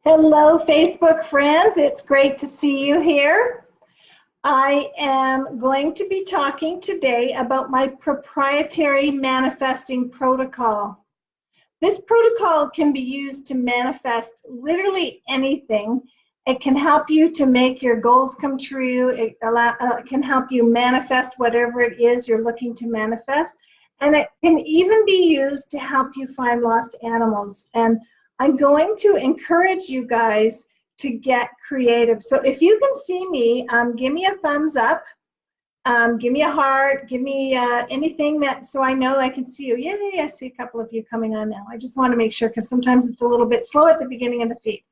Hello, Facebook friends. It's great to see you here. I am going to be talking today about my proprietary manifesting protocol. This protocol can be used to manifest literally anything. It can help you to make your goals come true. It can help you manifest whatever it is you're looking to manifest. And it can even be used to help you find lost animals. And I'm going to encourage you guys to get creative. So if you can see me, give me a thumbs up. Give me a heart, give me anything that, so I know I can see you. Yay, I see a couple of you coming on now. I just want to make sure, because sometimes it's a little bit slow at the beginning of the feed.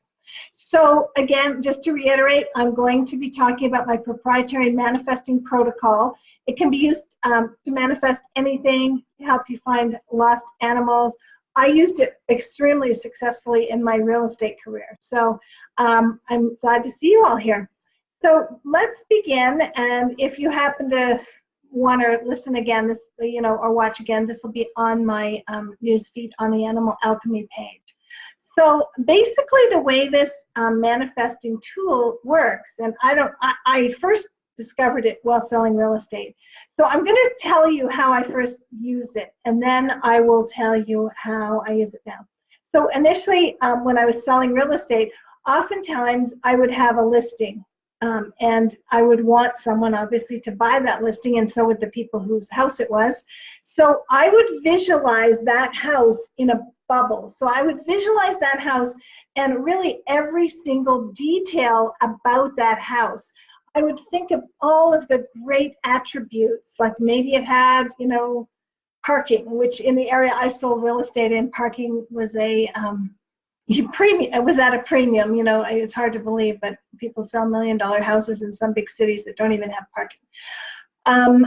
So again, just to reiterate, I'm going to be talking about my proprietary manifesting protocol. It can be used to manifest anything, to help you find lost animals. I used it extremely successfully in my real estate career. So I'm glad to see you all here. So let's begin, and if you happen to want to listen again, this, or watch again, this will be on my news feed on the Animal Alchemy page. So basically, the way this manifesting tool works, and I first discovered it while selling real estate. So I'm going to tell you how I first used it, and then I will tell you how I use it now. So initially, when I was selling real estate, oftentimes I would have a listing. And I would want someone, obviously, to buy that listing, and so would the people whose house it was. So I would visualize that house in a bubble. So I would visualize that house and really every single detail about that house. I would think of all of the great attributes, like maybe it had, parking, which in the area I sold real estate in, parking was a premium. It was at a premium. It's hard to believe, but people sell $1 million houses in some big cities that don't even have parking.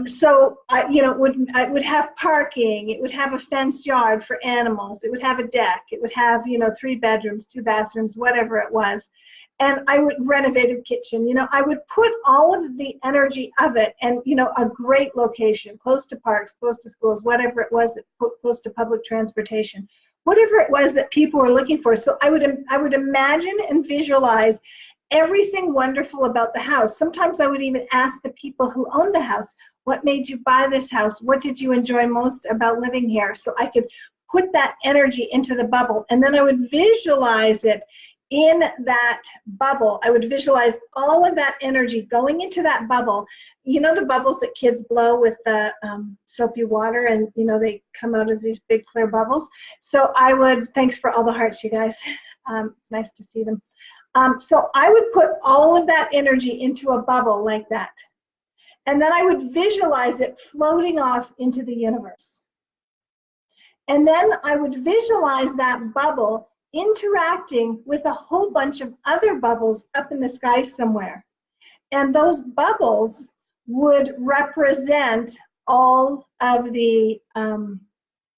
So it would have parking. It would have a fenced yard for animals. It would have a deck. It would have 3 bedrooms, 2 bathrooms, whatever it was. And I would renovate a kitchen. I would put all of the energy of it, and a great location, close to parks, close to schools, whatever it was, close to public transportation. Whatever it was that people were looking for. So I would imagine and visualize everything wonderful about the house. Sometimes I would even ask the people who owned the house, what made you buy this house? What did you enjoy most about living here? So I could put that energy into the bubble, and then I would visualize it in that bubble. I would visualize all of that energy going into that bubble. The bubbles that kids blow with the soapy water, and they come out as these big clear bubbles. So I would, thanks for all the hearts, you guys. It's nice to see them. So I would put all of that energy into a bubble like that. And then I would visualize it floating off into the universe. And then I would visualize that bubble interacting with a whole bunch of other bubbles up in the sky somewhere. And those bubbles would represent all of the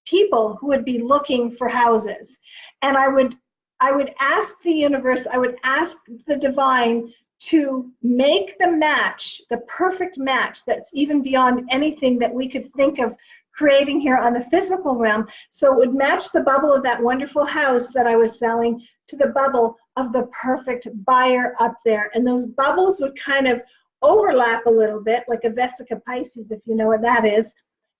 people who would be looking for houses. And I would ask the universe, I would ask the divine to make the match, the perfect match that's even beyond anything that we could think of creating here on the physical realm. So it would match the bubble of that wonderful house that I was selling to the bubble of the perfect buyer up there. And those bubbles would kind of overlap a little bit, like a Vesica Pisces, if you know what that is.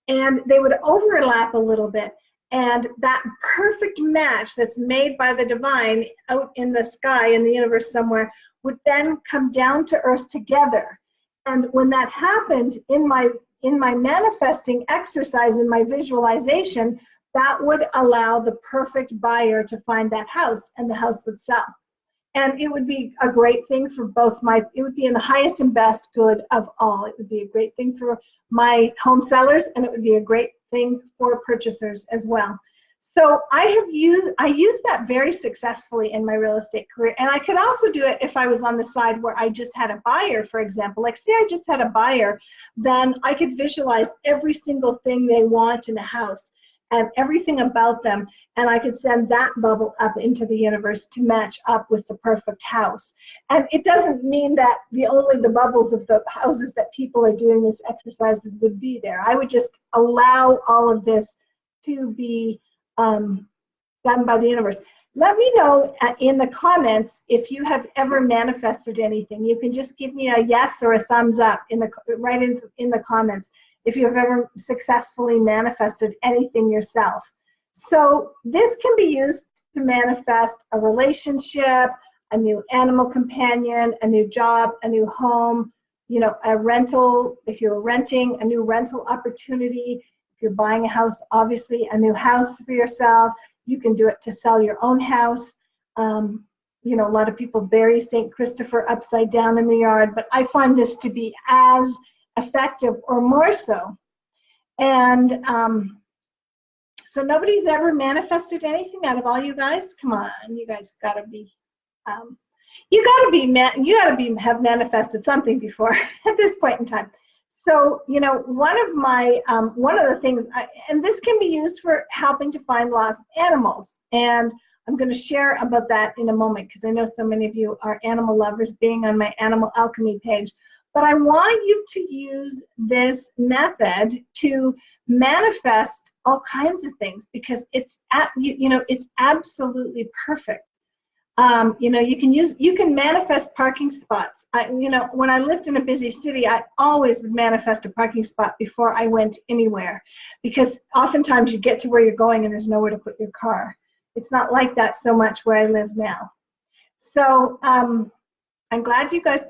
And they would overlap a little bit. And that perfect match that's made by the divine out in the sky, in the universe somewhere, would then come down to earth together. And when that happened in my manifesting exercise, in my visualization, that would allow the perfect buyer to find that house, and the house would sell. And it would be a great thing for it would be in the highest and best good of all. It would be a great thing for my home sellers, and it would be a great thing for purchasers as well. So I used that very successfully in my real estate career. And I could also do it if I was on the side where I just had a buyer, for example. Like, say I just had a buyer, then I could visualize every single thing they want in a house and everything about them, and I could send that bubble up into the universe to match up with the perfect house. And it doesn't mean that only the bubbles of the houses that people are doing this exercises would be there. I would just allow all of this to be done by the universe. Let me know in the comments if you have ever manifested anything. You can just give me a yes or a thumbs up in the comments if you have ever successfully manifested anything yourself. So this can be used to manifest a relationship, a new animal companion, a new job, a new home, you know, a rental, if you're renting, a new rental opportunity. If you're buying a house, obviously a new house for yourself. You can do it to sell your own house. You know, a lot of people bury St. Christopher upside down in the yard, but I find this to be as effective or more so. And so nobody's ever manifested anything out of all you guys? Come on, you guys gotta be, have manifested something before at this point in time. So, you know, one of the things, and this can be used for helping to find lost animals. And I'm going to share about that in a moment because I know so many of you are animal lovers, being on my Animal Alchemy page. But I want you to use this method to manifest all kinds of things because it's absolutely perfect. You know, you can manifest parking spots. You know, when I lived in a busy city, I always would manifest a parking spot before I went anywhere, because oftentimes you get to where you're going and there's nowhere to put your car. It's not like that so much where I live now. So I'm glad you guys,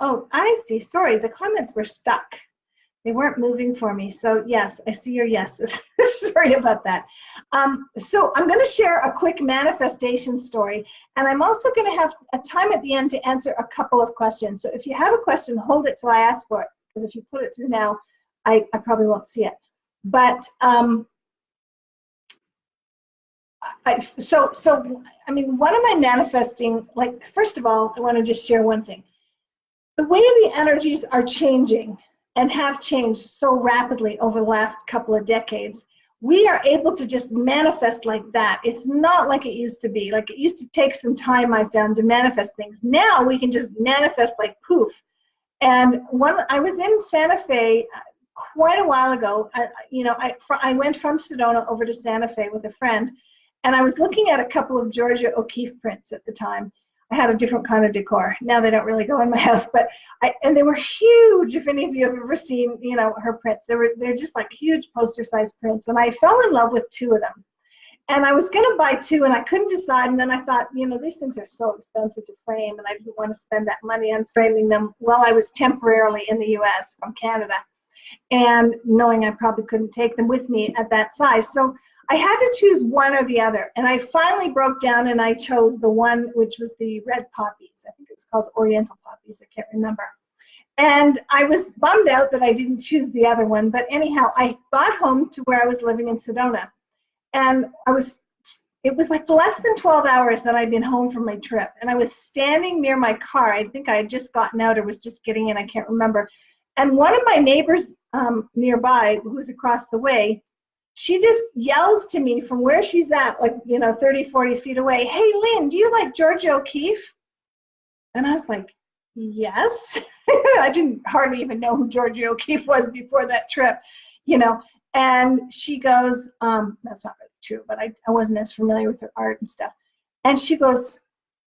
oh, I see, sorry, the comments were stuck. They weren't moving for me. So yes, I see your yeses. Sorry about that. So I'm going to share a quick manifestation story, and I'm also going to have a time at the end to answer a couple of questions. So if you have a question, hold it till I ask for it, because if you put it through now, I probably won't see it. But I mean, what am I manifesting? Like, first of all, I want to just share one thing. The way the energies are changing and have changed so rapidly over the last couple of decades, we are able to just manifest like that. It's not like it used to be. Like, it used to take some time, I found, to manifest things. Now we can just manifest like poof. And I was in Santa Fe quite a while ago. I went from Sedona over to Santa Fe with a friend, and I was looking at a couple of Georgia O'Keeffe prints at the time. I had a different kind of decor. Now they don't really go in my house, but and they were huge. If any of you have ever seen, you know, her prints, they're just like huge poster-sized prints. And I fell in love with two of them. And I was going to buy two, and I couldn't decide. And then I thought, you know, these things are so expensive to frame, and I didn't want to spend that money on framing them while I was temporarily in the U.S. from Canada, and knowing I probably couldn't take them with me at that size. So I had to choose one or the other, and I finally broke down and I chose the one which was the red poppies. I think it's called Oriental poppies, I can't remember. And I was bummed out that I didn't choose the other one, but anyhow, I got home to where I was living in Sedona, and it was like less than 12 hours that I'd been home from my trip, and I was standing near my car. I think I had just gotten out or was just getting in, I can't remember. And one of my neighbors nearby, who's across the way, she just yells to me from where she's at, like, you know, 30, 40 feet away, "Hey, Lynn, do you like Georgia O'Keeffe?" And I was like, yes. I didn't hardly even know who Georgia O'Keeffe was before that trip, you know. And she goes, that's not really true, but I wasn't as familiar with her art and stuff. And she goes,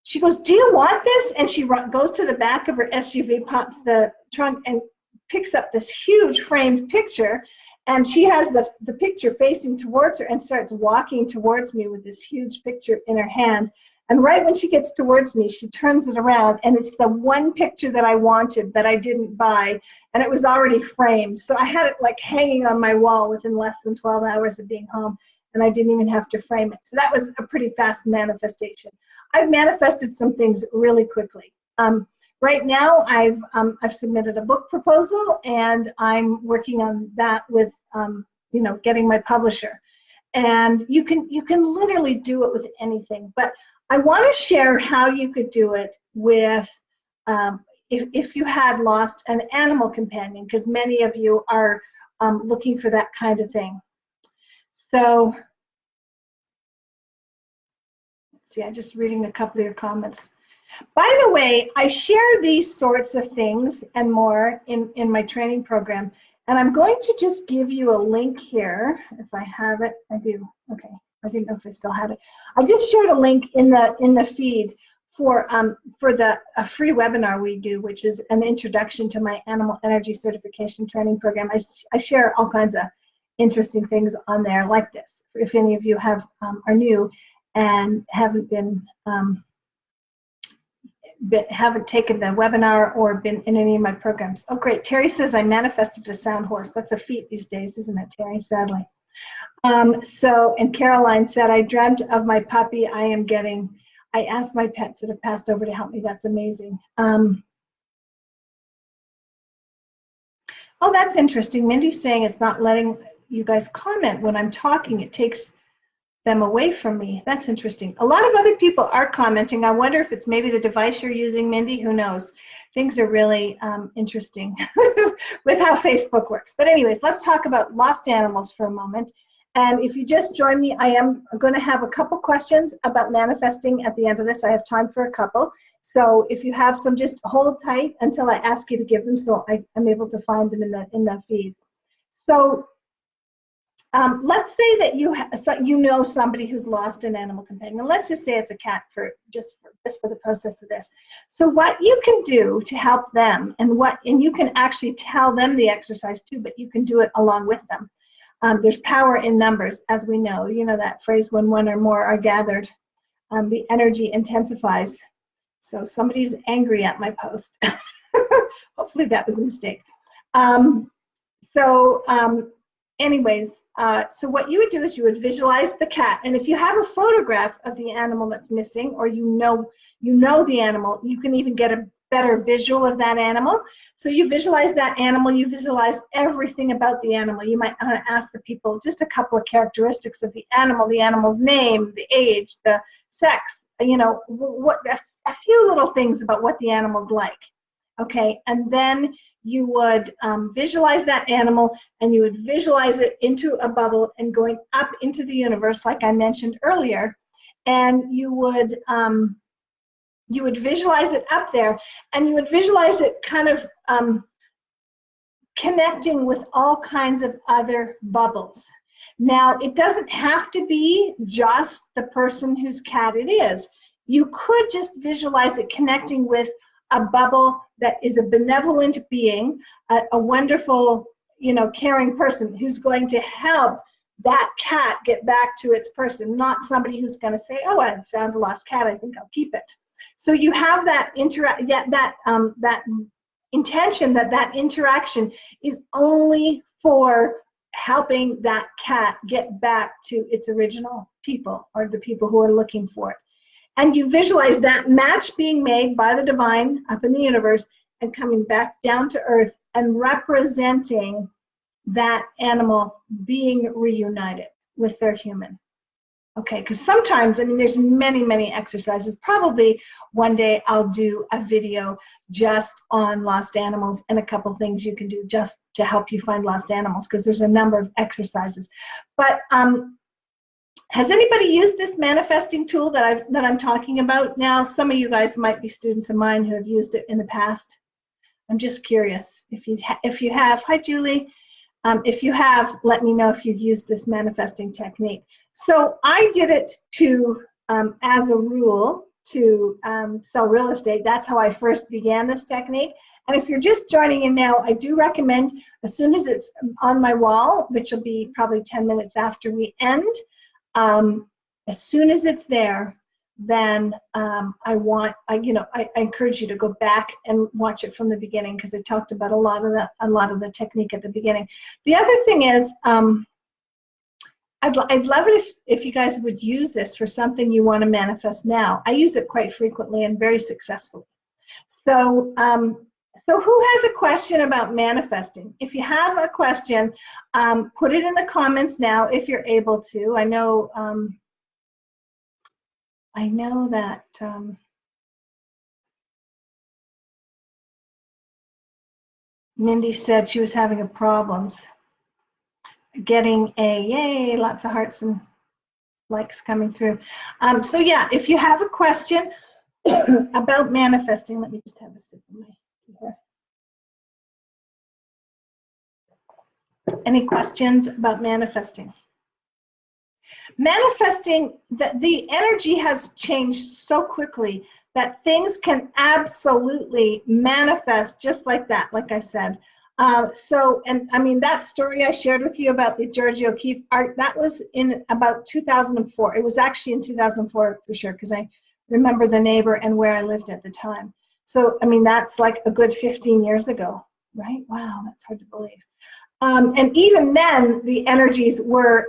"Do you want this?" And she goes to the back of her SUV, pops the trunk, and picks up this huge framed picture. And she has the picture facing towards her and starts walking towards me with this huge picture in her hand. And right when she gets towards me, she turns it around, and it's the one picture that I wanted that I didn't buy, and it was already framed. So I had it like hanging on my wall within less than 12 hours of being home, and I didn't even have to frame it. So that was a pretty fast manifestation. I've manifested some things really quickly. Right now, I've submitted a book proposal, and I'm working on that with you know, getting my publisher. And you can literally do it with anything. But I want to share how you could do it with if you had lost an animal companion, because many of you are looking for that kind of thing. So let's see, I'm just reading a couple of your comments. By the way, I share these sorts of things and more in my training program, and I'm going to just give you a link here. If I have it, I do. Okay, I didn't know if I still had it. I just shared a link in the feed for a free webinar we do, which is an introduction to my animal energy certification training program. I share all kinds of interesting things on there like this. If any of you are new and haven't haven't taken the webinar or been in any of my programs. Oh, great. Terry says I manifested a sound horse. That's a feat these days, isn't it, Terry? Sadly. And Caroline said, I dreamt of my puppy I asked my pets that have passed over to help me. That's amazing. Oh, that's interesting. Mindy's saying it's not letting you guys comment when I'm talking. It takes them away from me. That's interesting. A lot of other people are commenting. I wonder if it's maybe the device you're using, Mindy. Who knows? Things are really interesting with how Facebook works. But anyways, let's talk about lost animals for a moment. And if you just join me, I am going to have a couple questions about manifesting at the end of this. I have time for a couple. So if you have some, just hold tight until I ask you to give them so I'm able to find them in the feed. So let's say that you know somebody who's lost an animal companion. Let's just say it's a cat for the process of this. So what you can do to help them, and you can actually tell them the exercise too, but you can do it along with them. There's power in numbers, as we know. You know that phrase, when one or more are gathered, the energy intensifies. So somebody's angry at my post. Hopefully that was a mistake. Anyways, so what you would do is you would visualize the cat, and if you have a photograph of the animal that's missing, or you know the animal, you can even get a better visual of that animal. So you visualize that animal, you visualize everything about the animal. You might ask the people just a couple of characteristics of the animal's name, the age, the sex, a few little things about what the animal's like. Okay, and then you would visualize that animal, and you would visualize it into a bubble and going up into the universe, like I mentioned earlier, and you would visualize it up there, and you would visualize it kind of connecting with all kinds of other bubbles. Now, it doesn't have to be just the person whose cat it is. You could just visualize it connecting with a bubble that is a benevolent being, a wonderful, caring person who's going to help that cat get back to its person, not somebody who's going to say, oh, I found a lost cat, I think I'll keep it. So you have that that intention that interaction is only for helping that cat get back to its original people, or the people who are looking for it. And you visualize that match being made by the divine up in the universe and coming back down to earth and representing that animal being reunited with their human. Okay, because sometimes, there's many, many exercises. Probably one day I'll do a video just on lost animals and a couple things you can do just to help you find lost animals, because there's a number of exercises. But has anybody used this manifesting tool that I'm talking about now? Some of you guys might be students of mine who have used it in the past. I'm just curious. If you have, hi Julie. If you have, let me know if you've used this manifesting technique. So I did it as a rule to sell real estate. That's how I first began this technique. And if you're just joining in now, I do recommend, as soon as it's on my wall, which will be probably 10 minutes after we end, as soon as it's there, then I encourage you to go back and watch it from the beginning, because I talked about a lot of the technique at the beginning. The other thing is, I'd love it if you guys would use this for something you want to manifest now. I use it quite frequently and very successfully. So, so who has a question about manifesting? If you have a question, put it in the comments now if you're able to. I know that Mindy said she was having problems getting yay, lots of hearts and likes coming through. So yeah, if you have a question about manifesting, let me just have a sip of my tea here. Any questions about manifesting? Manifesting, the energy has changed so quickly that things can absolutely manifest just like that, like I said. And I mean, that story I shared with you about the Georgia O'Keeffe art, that was in about 2004. It was actually in 2004 for sure, because I remember the neighbor and where I lived at the time. So, I mean, that's like a good 15 years ago, right? Wow, that's hard to believe. And even then, the energies were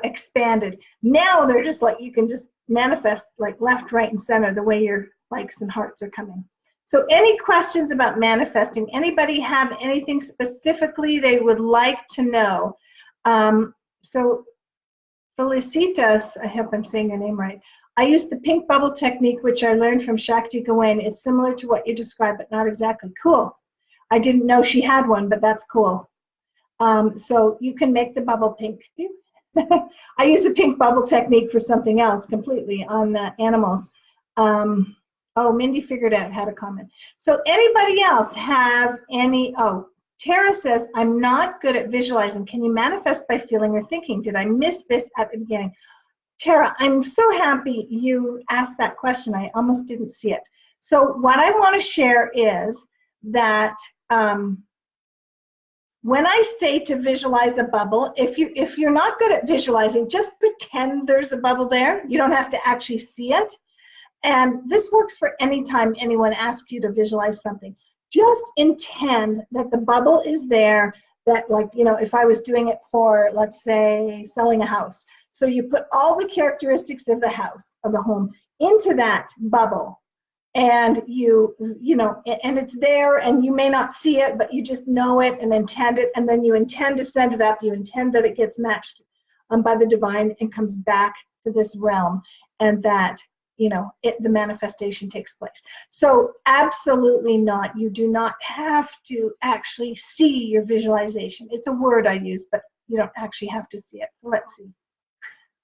expanded. Now they're just like, you can just manifest like left, right, and center the way your likes and hearts are coming. So any questions about manifesting? Anybody have anything specifically they would like to know? So Felicitas, I hope I'm saying your name right. I use the pink bubble technique, which I learned from Shakti Gawain. It's similar to what you described, but not exactly. Cool. I didn't know she had one, but that's cool. So you can make the bubble pink. I use the pink bubble technique for something else completely on animals. Oh, Mindy figured out how to comment. So anybody else have any, oh, Tara says, I'm not good at visualizing. Can you manifest by feeling or thinking? Did I miss this at the beginning? Tara, I'm so happy you asked that question. I almost didn't see it. So what I want to share is that when I say to visualize a bubble, if you're not good at visualizing, just pretend there's a bubble there. You don't have to actually see it. And this works for any time anyone asks you to visualize something. Just intend that the bubble is there, that, like, you know, if I was doing it for, let's say, selling a house. So you put all the characteristics of the house, of the home, into that bubble. And you know, and it's there, and you may not see it, but you just know it and intend it, and then you intend to send it up. You intend that it gets matched by the divine and comes back to this realm, and that, you know, the manifestation takes place. So absolutely not. You do not have to actually see your visualization. It's a word I use, but you don't actually have to see it. So let's see.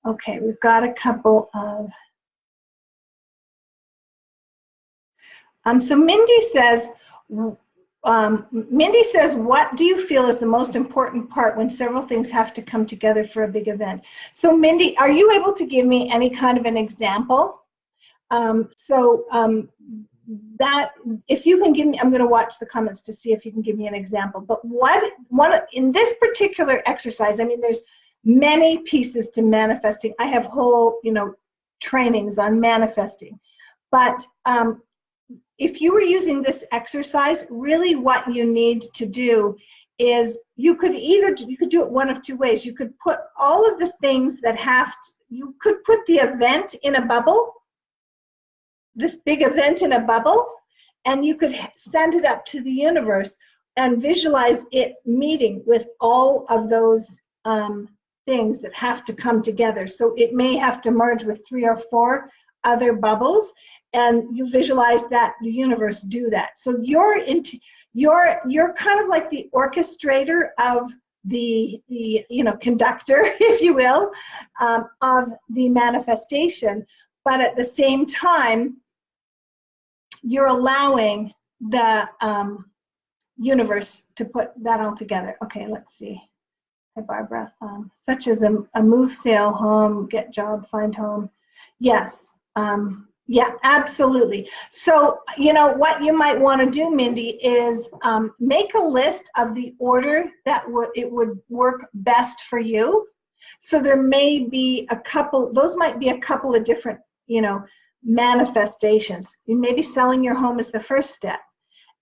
Okay, we've got a couple of. So Mindy says, what do you feel is the most important part when several things have to come together for a big event? So Mindy, are you able to give me any kind of an example? That, if you can give me, I'm going to watch the comments to see if you can give me an example. But in this particular exercise, I mean, there's many pieces to manifesting. I have whole, you know, trainings on manifesting. But if you were using this exercise, really what you need to do is you could do it one of two ways. You could put all of the things that you could put the event in a bubble, this big event in a bubble, and you could send it up to the universe and visualize it meeting with all of those things that have to come together. So it may have to merge with 3 or 4 other bubbles, and you visualize that the universe do that. So you're kind of like the orchestrator of the conductor, if you will, of the manifestation. But at the same time, you're allowing the universe to put that all together. Okay, let's see. Hi, Barbara. Such as a move, sale, home, get job, find home. Yes. Yeah, absolutely. So, you know, what you might want to do, Mindy, is make a list of the order that it would work best for you. So there may be those might be a couple of different, you know, manifestations. Maybe selling your home is the first step.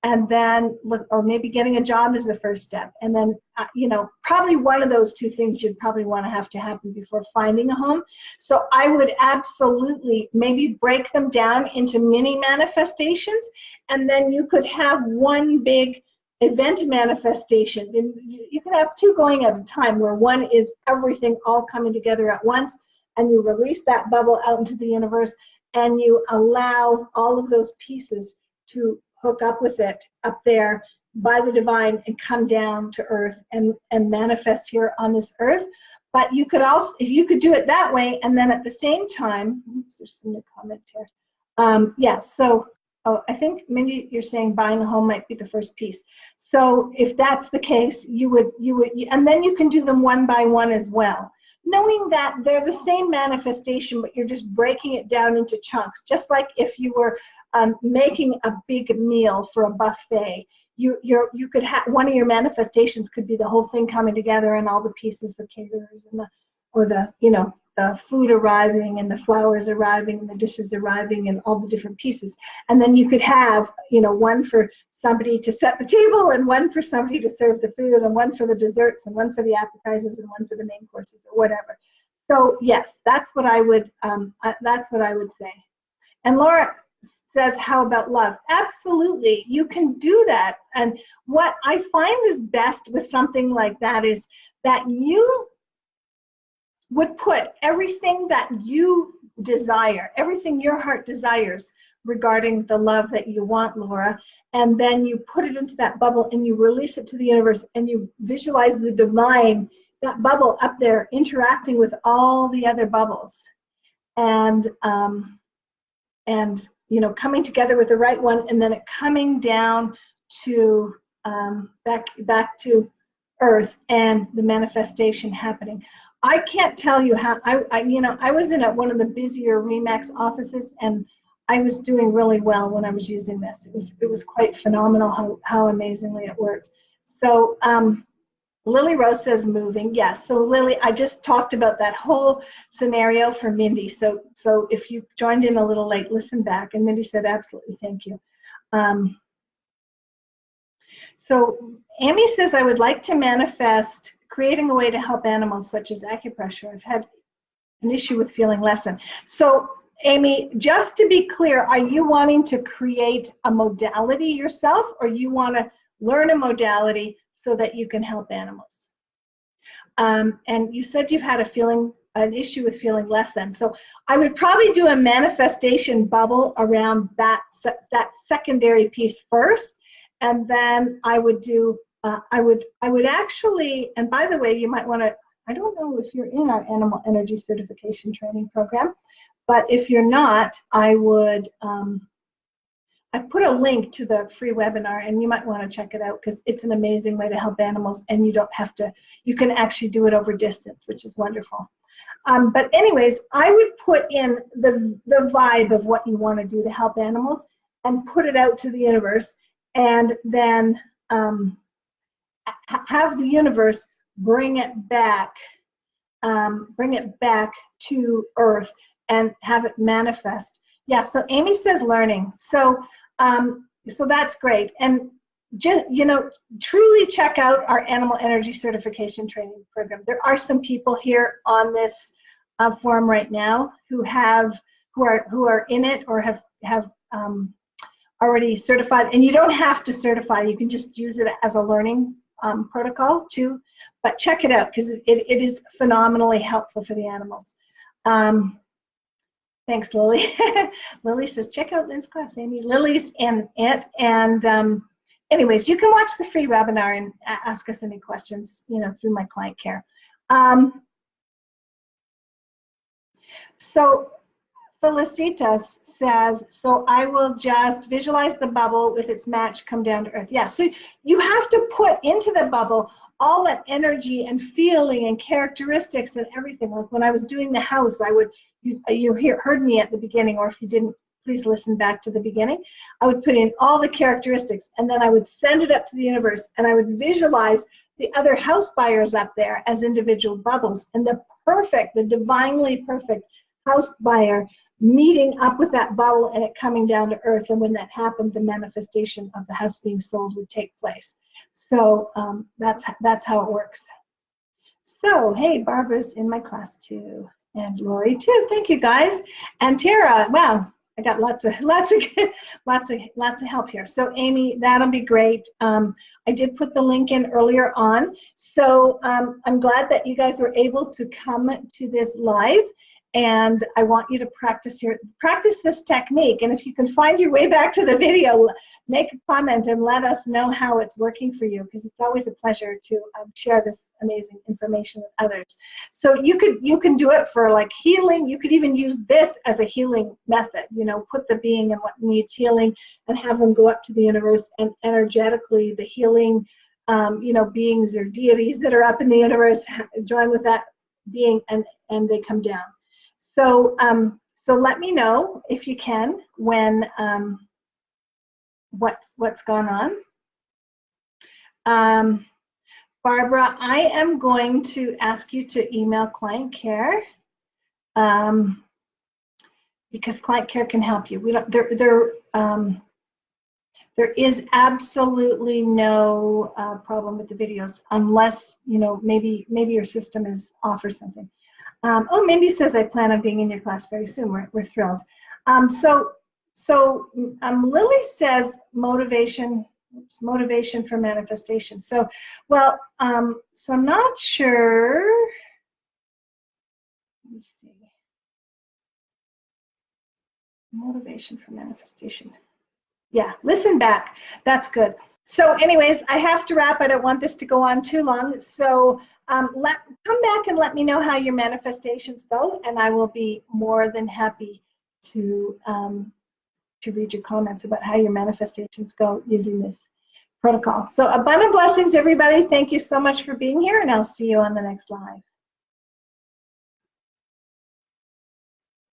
And then, or maybe getting a job is the first step. And then, you know, probably one of those two things you'd probably want to have to happen before finding a home. So I would absolutely maybe break them down into mini manifestations. And then you could have one big event manifestation. And you can have 2 going at a time, where one is everything all coming together at once, and you release that bubble out into the universe, and you allow all of those pieces to hook up with it up there by the divine and come down to earth and manifest here on this earth. But you could also, if you could do it that way, and then at the same time, oops, there's some new comments here. Yeah, so I think Mindy, you're saying buying a home might be the first piece. So if that's the case, you would, and then you can do them one by one as well. knowing that they're the same manifestation, but you're just breaking it down into chunks, just like if you were making a big meal for a buffet. You could have one of your manifestations could be the whole thing coming together and all the pieces, the caterers and the food arriving and the flowers arriving and the dishes arriving and all the different pieces. And then you could have, one for somebody to set the table and one for somebody to serve the food and one for the desserts and one for the appetizers and one for the main courses or whatever. So yes, that's what I would say. And Laura says, how about love? Absolutely, you can do that. And what I find is best with something like that is that you would put everything that you desire, everything your heart desires regarding the love that you want, Laura, and then you put it into that bubble and you release it to the universe and you visualize the divine, that bubble up there interacting with all the other bubbles and coming together with the right one, and then it coming down to back to earth and the manifestation happening. I can't tell you how, I was in one of the busier RE/MAX offices, and I was doing really well when I was using this. It was quite phenomenal how amazingly it worked. So Lily Rose says moving. Yes, so Lily, I just talked about that whole scenario for Mindy. So if you joined in a little late, listen back. And Mindy said, absolutely, thank you. So Amy says, I would like to manifest creating a way to help animals such as acupressure. I've had an issue with feeling less than. So Amy, just to be clear, are you wanting to create a modality yourself, or you want to learn a modality so that you can help animals? And you said you've had an issue with feeling less than. So I would probably do a manifestation bubble around that secondary piece first, and then I would do. I would actually, and by the way, you might want to. I don't know if you're in our Animal Energy Certification Training Program, but if you're not, I would. I put a link to the free webinar, and you might want to check it out because it's an amazing way to help animals, and you don't have to. You can actually do it over distance, which is wonderful. But anyways, I would put in the vibe of what you want to do to help animals, and put it out to the universe, and then have the universe bring it back to Earth and have it manifest. Yeah. So Amy says learning. So that's great. And just, truly check out our Animal Energy Certification Training Program. There are some people here on this forum right now who are in it or have already certified. And you don't have to certify. You can just use it as a learning protocol too. But check it out because it is phenomenally helpful for the animals. Thanks, Lily. Lily says, check out Lynn's class, Amy. Lily's in it. And anyways, you can watch the free webinar and ask us any questions, through my client care. So Felicitas says, so I will just visualize the bubble with its match come down to earth. Yeah, so you have to put into the bubble all that energy and feeling and characteristics and everything. Like when I was doing the house, you heard me at the beginning, or if you didn't, please listen back to the beginning. I would put in all the characteristics, and then I would send it up to the universe, and I would visualize the other house buyers up there as individual bubbles, and the divinely perfect house buyer meeting up with that bubble and it coming down to earth. And when that happened, the manifestation of the house being sold would take place. So that's how it works. So hey, Barbara's in my class too, and Lori too. Thank you guys. And Tara, wow, I got lots of help here. So Amy, that'll be great. I did put the link in earlier on. So I'm glad that you guys were able to come to this live. And I want you to practice this technique. And if you can find your way back to the video, make a comment and let us know how it's working for you, because it's always a pleasure to share this amazing information with others. So you can do it for like healing. You could even use this as a healing method. Put the being and what needs healing, and have them go up to the universe, and energetically the healing, beings or deities that are up in the universe join with that being, and they come down. So so let me know if you can when what's gone on. Barbara, I am going to ask you to email client care because client care can help you. We don't. There is absolutely no problem with the videos unless, you know, maybe your system is off or something. Oh, Mindy says, I plan on being in your class very soon. We're thrilled. So Lily says motivation for manifestation. So, well, so I'm not sure. Let me see. Motivation for manifestation. Yeah, listen back. That's good. So anyways, I have to wrap. I don't want this to go on too long. So come back and let me know how your manifestations go, and I will be more than happy to read your comments about how your manifestations go using this protocol. So abundant blessings, everybody. Thank you so much for being here, and I'll see you on the next live.